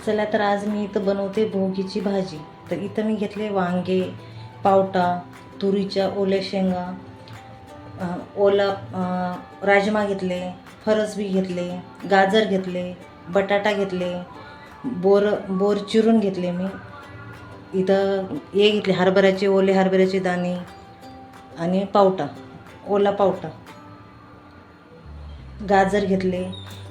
चला तर आज मी इथं बनवते भोगीची भाजी. तर इथं मी घेतले वांगे, पावटा, तुरीच्या ओल्या शेंगा, ओला राजमा घेतले, फरसबी घेतले, गाजर घेतले, बटाटा घेतले, बोर चिरून घेतले. मी इथं हे घेतले हरभऱ्याचे ओले हरभऱ्याचे दाणे आणि पावटा, ओला पावटा, गाजर घेतले.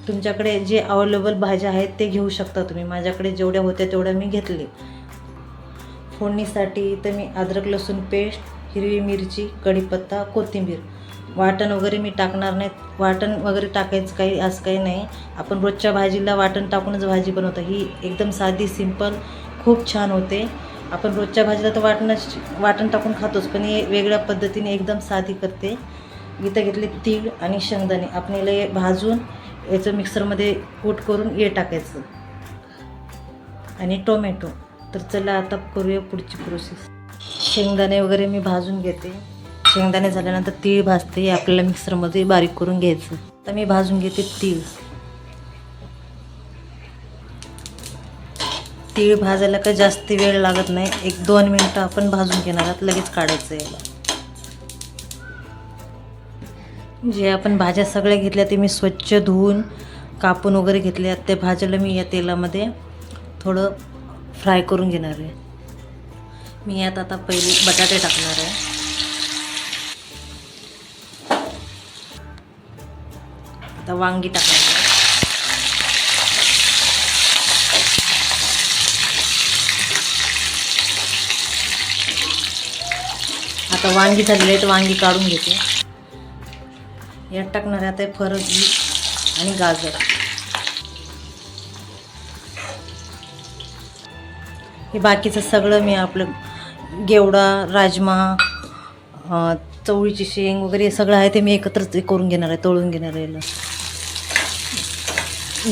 तुमच्याकडे जे अवेलेबल भाज्या आहेत ते घेऊ शकता तुम्ही. माझ्याकडे जेवढ्या होत्या तेवढ्या मी घेतले. फोडणीसाठी तर मी अद्रक लसूण पेस्ट, हिरवी मिरची, कढीपत्ता, कोथिंबीर. वाटण वगैरे मी टाकणार नाही. वाटण वगैरे टाकायचं काही असं काही नाही. आपण रोजच्या भाजीला वाटण टाकूनच भाजी बनवतो. ही एकदम साधी सिंपल खूप छान होते. आपण रोजच्या भाजीला तर वाटण टाकून खातोच, पण हे वेगळ्या पद्धतीने एकदम साधी करते. इथं घेतले तीळ आणि शेंगदाणे. आपल्याला हे भाजून याचं मिक्सरमध्ये कूट करून हे टाकायचं आणि टोमॅटो. तर चला आता करूया पुढची प्रोसेस. शेंगदाणे वगैरे मी भाजून घेते. शेंगदाणे झाल्यानंतर तीळ भाजते. हे आपल्याला मिक्सरमध्ये बारीक करून घ्यायचं. आता मी भाजून घेते तीळ. तीळ भाजायला काही जास्त वेळ लागत नाही. 1-2 मिनटं आपण भाजून घेणार आहोत, लगेच काढायचं याला. जे आपण भाज्या सगळ्या घेतल्या ते मी स्वच्छ धुवून कापून वगैरे घेतल्या. त्या भाज्याला मी या तेलामध्ये थोडं फ्राय करून घेणार आहे. मी यात आता पहिले बटाटे टाकणार आहे. आता वांगी टाकणार आहे. आता वांगी झालेली आहेत, वांगी काढून घेते. यात टाकणार आहे आता फरसबी आणि गाजर. हे बाकीचं सगळं मी आपलं गेवडा, राजमा, चवळीची शेंग वगैरे सगळं आहे ते मी एकत्रच करून घेणार आहे, तळून घेणार आहे.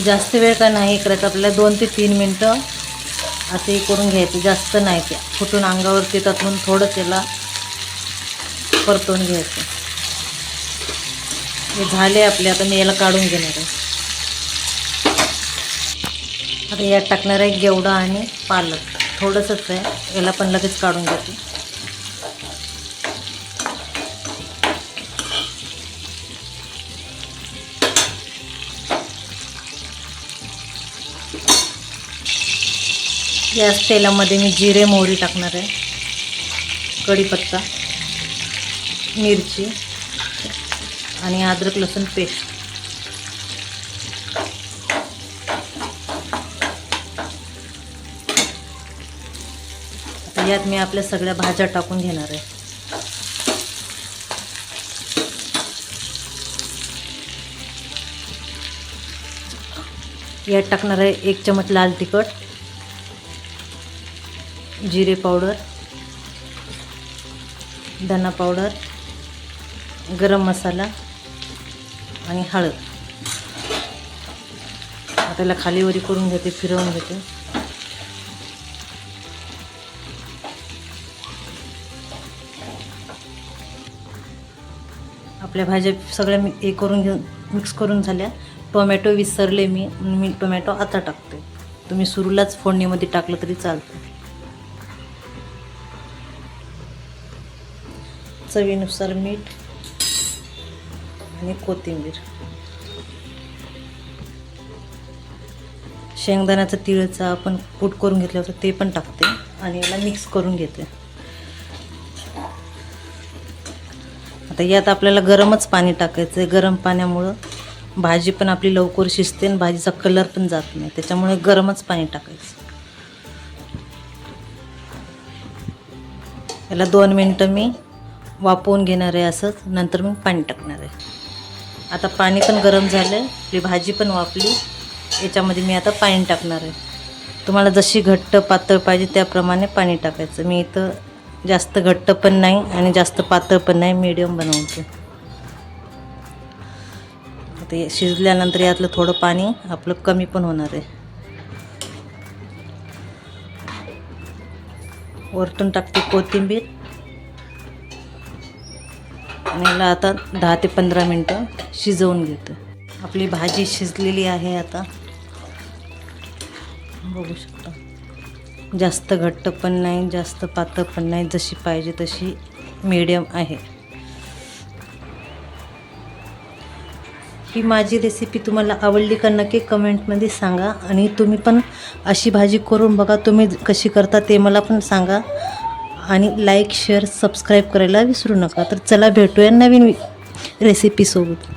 जास्त वेळ का नाही करायचं, आपल्याला 2 ते 3 मिनटं असे करून घ्यायचं, जास्त नाही. ते फुटून अंगावरती त्यातून थोडं त्याला परतवून घ्यायचं. हे झाले आपले. आता मी याला काढून घेणार आहे. आता यात टाकणार आहे गेवडा आणि पालक. थोडंसंच आहे, याला पण लगेच काढून घेते. याच तेलामध्ये मी जिरे मोहरी टाकणार आहे, कढीपत्ता, मिरची आणि अद्रक लसूण पेस्ट. आता यात मी आपल्या सगळ्या भाज्या टाकून घेणार आहे. यात टाकणार आहे 1 चमच लाल तिखट, जिरे पावडर, धना पावडर, गरम मसाला आणि हळद. आता त्याला खालीवरी करून घेते, फिरवून घेते. आपल्या भाज्या सगळ्या हे करून घेऊन मिक्स करून झाल्या. टोमॅटो विसरले मी टोमॅटो आता टाकते. तुम्ही सुरूलाच फोडणीमध्ये टाकलं तरी चालतं. चवीनुसार मीठ आणि कोथिंबीर. शेंगदाण्याचं तिळचं आपण कूट करून घेतलं होतं ते पण टाकते आणि याला मिक्स करून घेते. आता यात आपल्याला गरमच पाणी टाकायचं आहे. गरम पाण्यामुळं भाजी पण आपली लवकर शिजते आणि भाजीचा कलर पण जात नाही. त्याच्यामुळे गरमच पाणी टाकायचं. याला 2 मिनटं मी वाफवून घेणार आहे असंच. नंतर मी पाणी टाकणार आहे. आता पाणी पण गरम झालं आहे, आपली भाजी पण वाफली. याच्यामध्ये मी आता पाणी टाकणार आहे. तुम्हाला जशी घट्ट पातळ पाहिजे त्याप्रमाणे पाणी टाकायचं. मी इथं जास्त घट्ट पण नाही आणि जास्त पातळ पण नाही, मीडियम बनवते. ते शिजल्यानंतर यातलं थोडं पाणी आपलं कमी पण होणार आहे. वरतून टाकते कोथिंबीर आणि याला आता 10 ते 15 मिनटं शिजवून घेते. आपली भाजी शिजलेली आहे. आता बघू शकता, जास्त घट्ट पण नाही, जास्त पातळ पण नाही, जशी पाहिजे तशी मीडियम आहे. ही माझी रेसिपी तुम्हाला आवडली का नक्की कमेंटमध्ये सांगा. आणि तुम्ही पण अशी भाजी करून बघा, तुम्ही कशी करता ते मला पण सांगा. आणि लाईक शेअर सबस्क्राईब करायला विसरू नका. तर चला भेटूया नवीन रेसिपीसोबत.